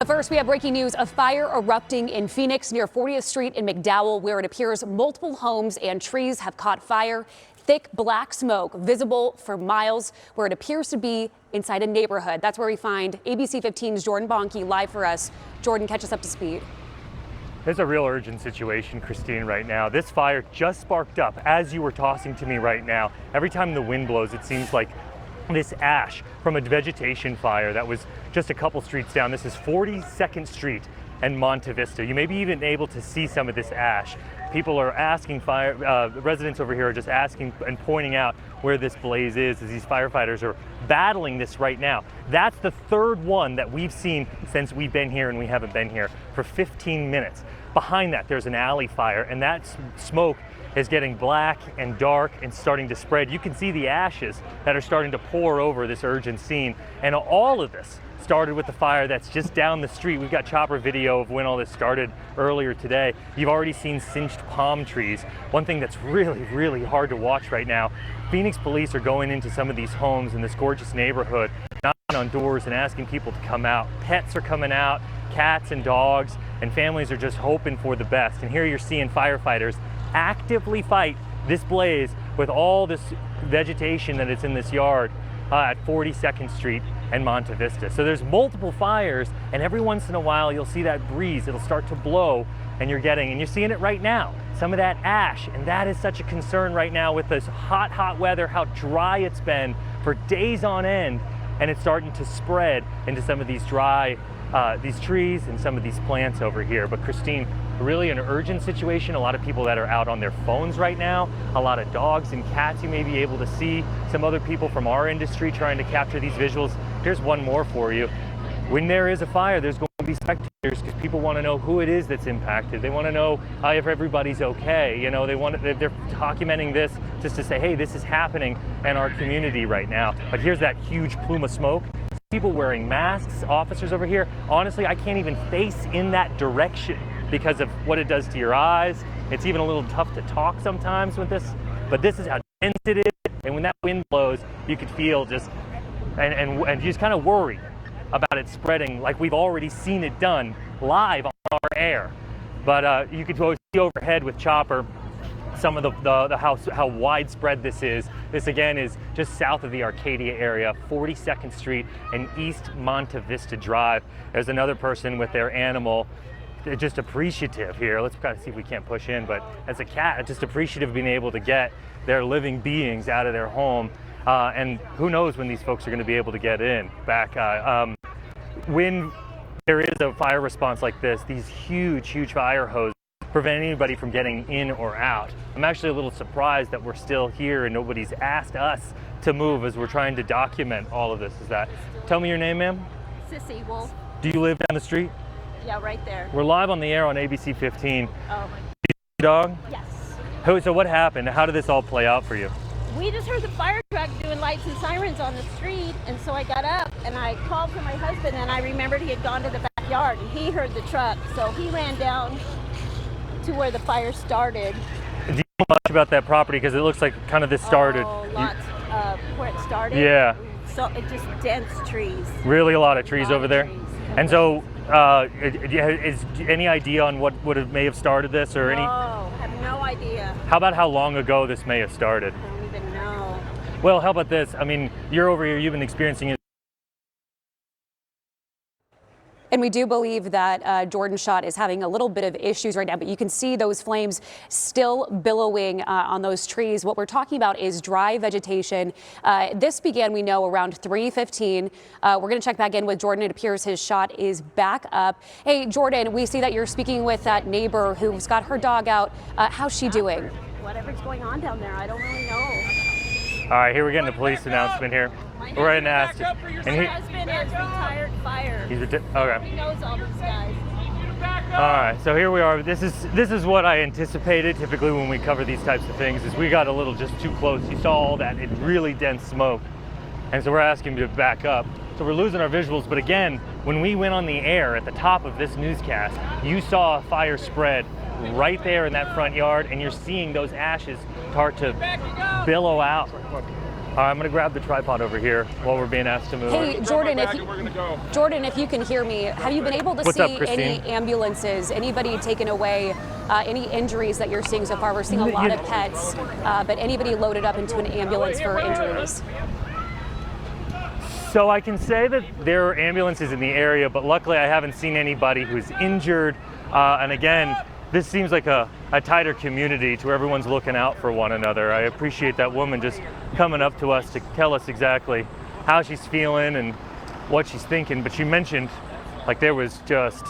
But first, we have breaking news: a fire erupting in Phoenix near 40th Street in McDowell, where it appears multiple homes and trees have caught fire. Thick black smoke visible for miles, where it appears to be inside a neighborhood. That's where we find ABC 15's Jordan Bonke live for us. Jordan, catch us up to speed. There's a real urgent situation, Christine, right now. This fire just sparked up as you were tossing to me right now. Every time the wind blows, it seems like this ash from a vegetation fire that was just a couple streets down. This is 42nd Street and Monte Vista. You may be even able to see some of this ash. People are asking, residents over here are just asking and pointing out where this blaze is as these firefighters are battling this right now. That's the third one that we've seen since we've been here, and we haven't been here for 15 minutes. Behind that, there's an alley fire, and that smoke is getting black and dark and starting to spread. You can see the ashes that are starting to pour over this urgent scene, and all of this started with the fire that's just down the street. We've got chopper video of when all this started earlier today. You've already seen singed palm trees. One thing that's really hard to watch right now, Phoenix police are going into some of these homes in this gorgeous neighborhood, knocking on doors and asking people to come out. Pets are coming out, cats and dogs, and families are just hoping for the best. And here you're seeing firefighters actively fight this blaze with all this vegetation that is in this yard at 42nd Street and Monte Vista. So there's multiple fires, and every once in a while you'll see that breeze, it'll start to blow, and you're seeing it right now, some of that ash. And that is such a concern right now with this hot weather, how dry it's been for days on end, and it's starting to spread into some of these these trees and some of these plants over here. But Christine, really an urgent situation. A lot of people that are out on their phones right now, a lot of dogs and cats you may be able to see, some other people from our industry trying to capture these visuals. Here's one more for you. When there is a fire, there's going to be spectators, because people want to know who it is that's impacted. They want to know if everybody's okay. You know, they're documenting this just to say, hey, this is happening in our community right now. But here's that huge plume of smoke. People wearing masks, officers over here. Honestly, I can't even face in that direction because of what it does to your eyes. It's even a little tough to talk sometimes with this, but this is how dense it is. And when that wind blows, you could feel just, and you just kind of worry about it spreading like we've already seen it done live on our air. But you could see overhead with chopper some of how widespread this is. This again is just south of the Arcadia area, 42nd Street and East Monte Vista Drive. There's another person with their animal, just appreciative here. Let's kind of see if we can't push in, but as a cat, just appreciative of being able to get their living beings out of their home. And who knows when these folks are going to be able to get in back. When there is a fire response like this, these huge fire hoses prevent anybody from getting in or out. I'm actually a little surprised that we're still here and nobody's asked us to move as we're trying to document all of this. Tell me your name, ma'am? Sissy Wolf. Do you live down the street? Yeah, right there. We're live on the air on ABC 15. Oh my. Dog? Yes. So what happened? How did this all play out for you? We just heard the fire truck doing lights and sirens on the street, and so I got up and I called for my husband, and I remembered he had gone to the backyard and he heard the truck, so he ran down to where the fire started. Do you know much about that property? Because it looks like kind of this started. Oh, lots where it started. Yeah. So it just dense trees. Really a lot of trees over there. Trees. And so, is any idea on what may have started this, or any? No, I have no idea. How about how long ago this may have started? I don't even know. Well, how about this? I mean, you're over here, you've been experiencing it. And we do believe that Jordan Shot is having a little bit of issues right now, but you can see those flames still billowing on those trees. What we're talking about is dry vegetation. This began, we know, around 3:15. We're going to check back in with Jordan. It appears his shot is back up. Hey, Jordan, we see that you're speaking with that neighbor who's got her dog out. How's she doing? Whatever's going on down there, I don't really know. All right, here we're getting a police announcement here. We're right now. My husband is retired fire. Okay. He knows all these guys. All right, so here we are. This is what I anticipated. Typically, when we cover these types of things, is we got a little just too close. You saw all that really dense smoke, and so we're asking to back up. So we're losing our visuals. But again, when we went on the air at the top of this newscast, you saw a fire spread right there in that front yard, and you're seeing those ashes start to billow out All right, I'm gonna grab the tripod over here while we're being asked to move. Hey, Jordan, Jordan, if you can hear me, have you been able to What's up, see Christine? any ambulances, anybody taken away, any injuries that you're seeing so far? We're seeing a lot of pets, but anybody loaded up into an ambulance for injuries? So I can say that there are ambulances in the area, but luckily I haven't seen anybody who's injured. And again, this seems like a tighter community to where everyone's looking out for one another. I appreciate that woman just coming up to us to tell us exactly how she's feeling and what she's thinking. But she mentioned like there was just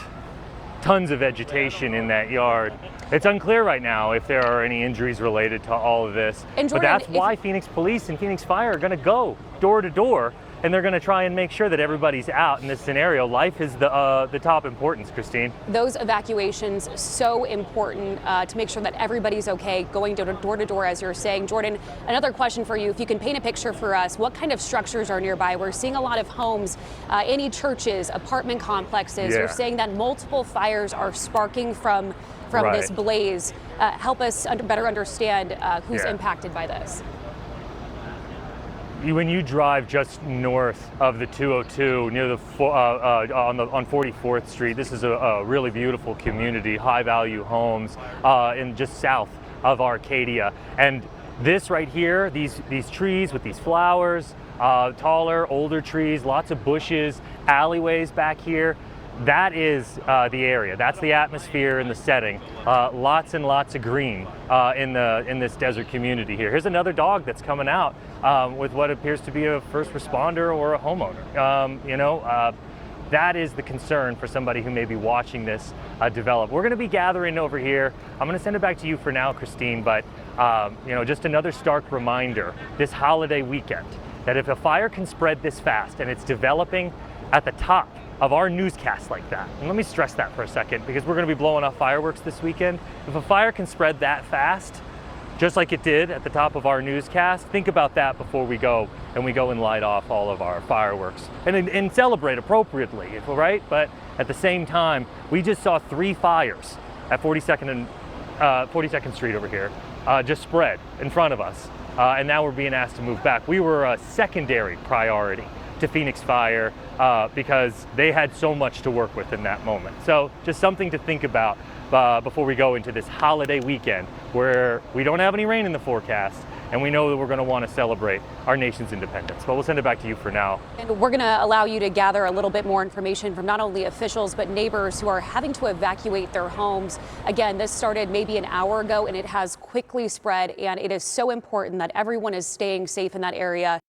tons of vegetation in that yard. It's unclear right now if there are any injuries related to all of this. And Jordan, but that's why Phoenix Police and Phoenix Fire are going to go door to door, and they're going to try and make sure that everybody's out in this scenario. Life is the top importance, Christine. Those evacuations, so important to make sure that everybody's okay, going door to door, as you're saying. Jordan, another question for you. If you can paint a picture for us, what kind of structures are nearby? We're seeing a lot of homes, any churches, apartment complexes. Yeah. You're saying that multiple fires are sparking from Right. this blaze. Help us better understand who's Yeah. impacted by this. When you drive just north of the 202 near the on 44th Street, this is a really beautiful community, high value homes in just south of Arcadia. And this right here, these trees with these flowers, taller, older trees, lots of bushes, alleyways back here. That is the area. That's the atmosphere and the setting. Lots and lots of green in this desert community here. Here's another dog that's coming out with what appears to be a first responder or a homeowner. That is the concern for somebody who may be watching this develop. We're going to be gathering over here. I'm going to send it back to you for now, Christine. But just another stark reminder this holiday weekend that if a fire can spread this fast and it's developing at the top of our newscast like that. And let me stress that for a second, because we're going to be blowing off fireworks this weekend. If a fire can spread that fast, just like it did at the top of our newscast, think about that before we go and light off all of our fireworks and celebrate appropriately, right? But at the same time, we just saw 3 fires at 42nd and 42nd Street over here just spread in front of us, and now we're being asked to move back. We were a secondary priority to Phoenix Fire because they had so much to work with in that moment. So just something to think about before we go into this holiday weekend where we don't have any rain in the forecast, and we know that we're going to want to celebrate our nation's independence. But we'll send it back to you for now. And we're going to allow you to gather a little bit more information from not only officials but neighbors who are having to evacuate their homes. Again, this started maybe an hour ago and it has quickly spread, and it is so important that everyone is staying safe in that area.